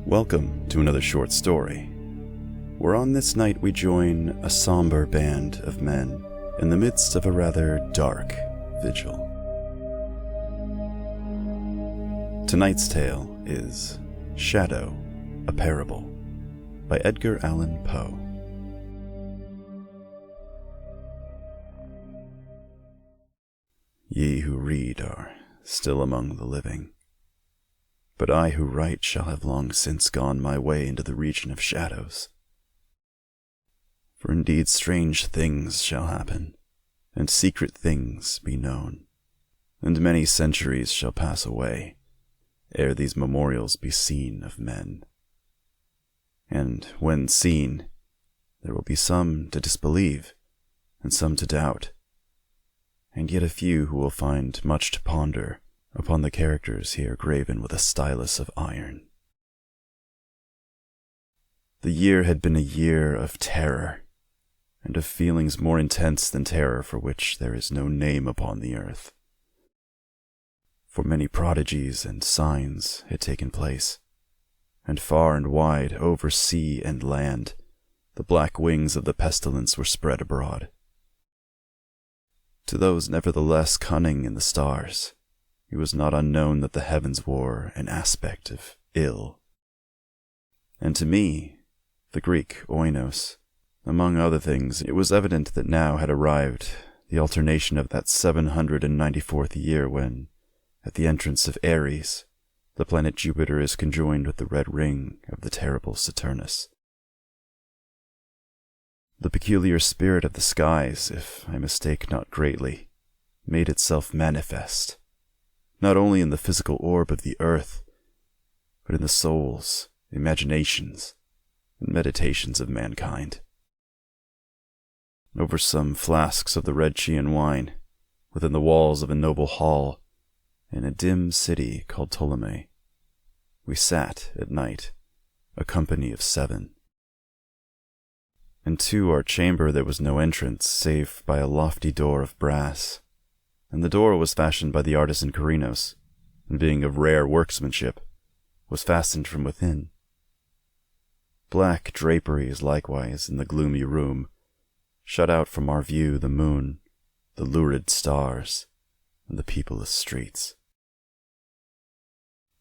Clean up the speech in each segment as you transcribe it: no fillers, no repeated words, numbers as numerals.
Welcome to another short story, where on this night we join a somber band of men in the midst of a rather dark vigil. Tonight's tale is Shadow, a Parable by Edgar Allan Poe. Ye who read are still among the living, but I who write shall have long since gone my way into the region of shadows. For indeed strange things shall happen, and secret things be known, and many centuries shall pass away, ere these memorials be seen of men. And when seen, there will be some to disbelieve, and some to doubt, and yet a few who will find much to ponder upon the characters here graven with a stylus of iron. The year had been a year of terror, and of feelings more intense than terror for which there is no name upon the earth. For many prodigies and signs had taken place, and far and wide, over sea and land, the black wings of the pestilence were spread abroad. To those nevertheless cunning in the stars, it was not unknown that the heavens wore an aspect of ill. And to me, the Greek oinos, among other things, it was evident that now had arrived the alternation of that 794th year when, at the entrance of Aries, the planet Jupiter is conjoined with the red ring of the terrible Saturnus. The peculiar spirit of the skies, if I mistake not greatly, made itself manifest, not only in the physical orb of the earth, but in the souls, imaginations, and meditations of mankind. Over some flasks of the red Chian wine, within the walls of a noble hall, in a dim city called Ptolemy, we sat at night, a company of 7. And to our chamber there was no entrance, save by a lofty door of brass, and the door was fashioned by the artisan Corinos, and being of rare workmanship, was fastened from within. Black draperies likewise in the gloomy room shut out from our view the moon, the lurid stars, and the peopleless streets.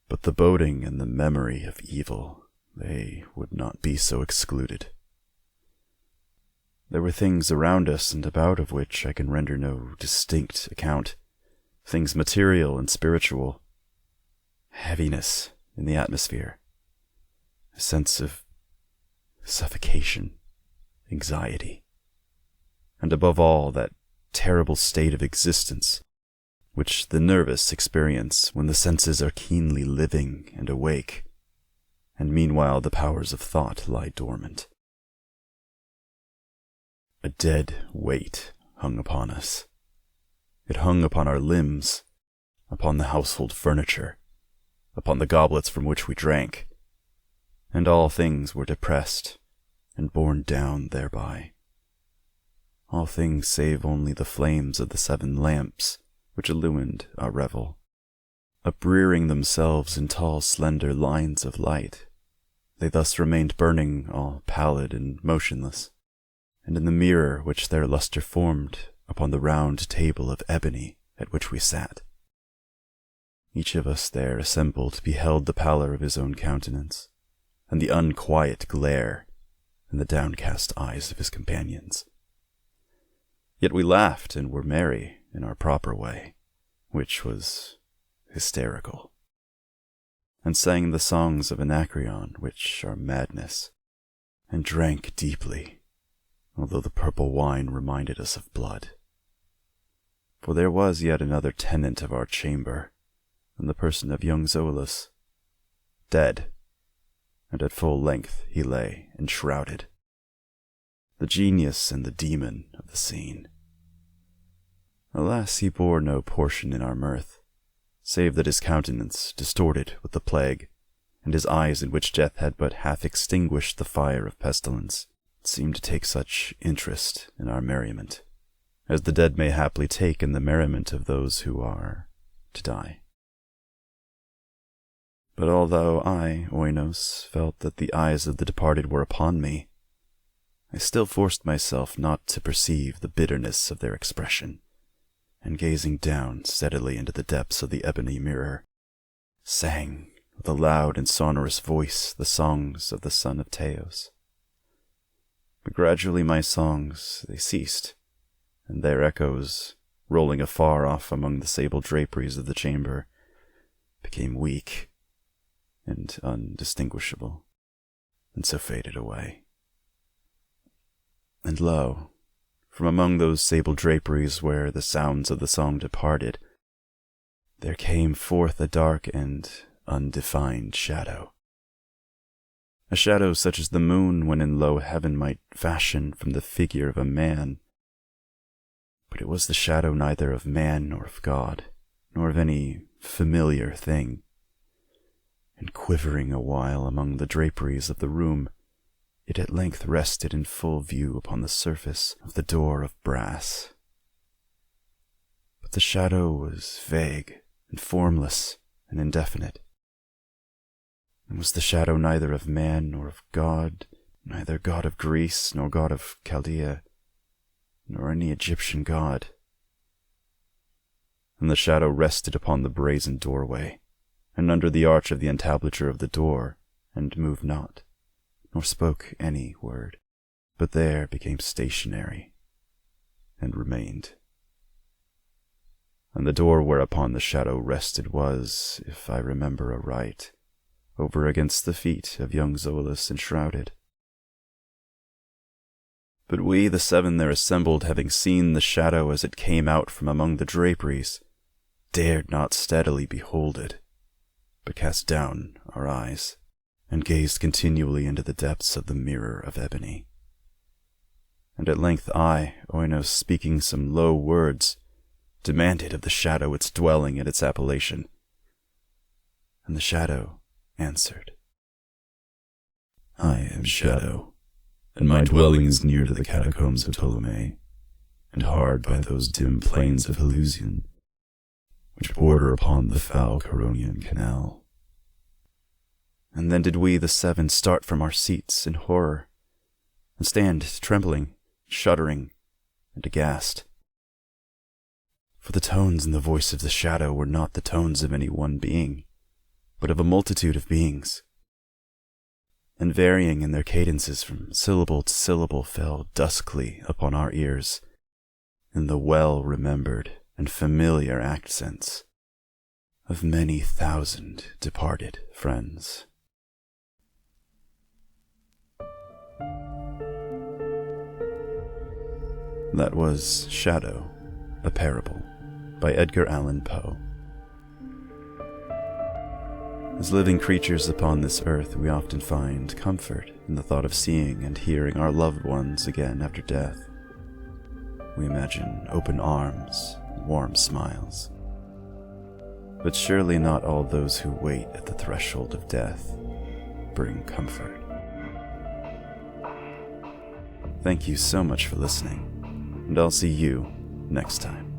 But the boding and the memory of evil, they would not be so excluded. There were things around us and about of which I can render no distinct account, things material and spiritual, heaviness in the atmosphere, a sense of suffocation, anxiety, and above all that terrible state of existence which the nervous experience when the senses are keenly living and awake, and meanwhile the powers of thought lie dormant. A dead weight hung upon us. It hung upon our limbs, upon the household furniture, upon the goblets from which we drank, and all things were depressed and borne down thereby. All things save only the flames of the 7 lamps which illumined our revel, uprearing themselves in tall slender lines of light. They thus remained burning, all pallid and motionless, and in the mirror which their lustre formed upon the round table of ebony at which we sat, each of us there assembled beheld the pallor of his own countenance, and the unquiet glare in the downcast eyes of his companions. Yet we laughed and were merry in our proper way, which was hysterical, and sang the songs of Anacreon, which are madness, and drank deeply, although the purple wine reminded us of blood. For there was yet another tenant of our chamber, in the person of young Zoilus, dead, and at full length he lay enshrouded, the genius and the demon of the scene. Alas, he bore no portion in our mirth, save that his countenance, distorted with the plague, and his eyes in which death had but half extinguished the fire of pestilence, seemed to take such interest in our merriment, as the dead may haply take in the merriment of those who are to die. But although I, Oinos, felt that the eyes of the departed were upon me, I still forced myself not to perceive the bitterness of their expression, and gazing down steadily into the depths of the ebony mirror, sang with a loud and sonorous voice the songs of the son of Teos. But gradually my songs, they ceased, and their echoes, rolling afar off among the sable draperies of the chamber, became weak and undistinguishable, and so faded away. And lo, from among those sable draperies where the sounds of the song departed, there came forth a dark and undefined shadow. A shadow such as the moon when in low heaven might fashion from the figure of a man. But it was the shadow neither of man nor of God, nor of any familiar thing. And quivering a while among the draperies of the room, it at length rested in full view upon the surface of the door of brass. But the shadow was vague and formless and indefinite, and was the shadow neither of man nor of God, neither God of Greece nor God of Chaldea, nor any Egyptian god. And the shadow rested upon the brazen doorway, and under the arch of the entablature of the door, and moved not, nor spoke any word, but there became stationary, and remained. And the door whereupon the shadow rested was, if I remember aright, over against the feet of young Zoilus enshrouded. But we, the seven there assembled, having seen the shadow as it came out from among the draperies, dared not steadily behold it, but cast down our eyes, and gazed continually into the depths of the mirror of ebony. And at length I, Oinos, speaking some low words, demanded of the shadow its dwelling and its appellation. And the shadow answered, I am Shadow, and my dwelling is near to the catacombs of Ptolemy, and hard by those dim plains of Helusion, which border upon the foul Caronian Canal. And then did we, the seven, start from our seats in horror, and stand trembling, shuddering, and aghast. For the tones in the voice of the shadow were not the tones of any one being, but of a multitude of beings, and varying in their cadences from syllable to syllable fell duskly upon our ears in the well-remembered and familiar accents of many thousand departed friends. That was Shadow, a Parable, by Edgar Allan Poe. As living creatures upon this earth, we often find comfort in the thought of seeing and hearing our loved ones again after death. We imagine open arms, warm smiles. But surely not all those who wait at the threshold of death bring comfort. Thank you so much for listening, and I'll see you next time.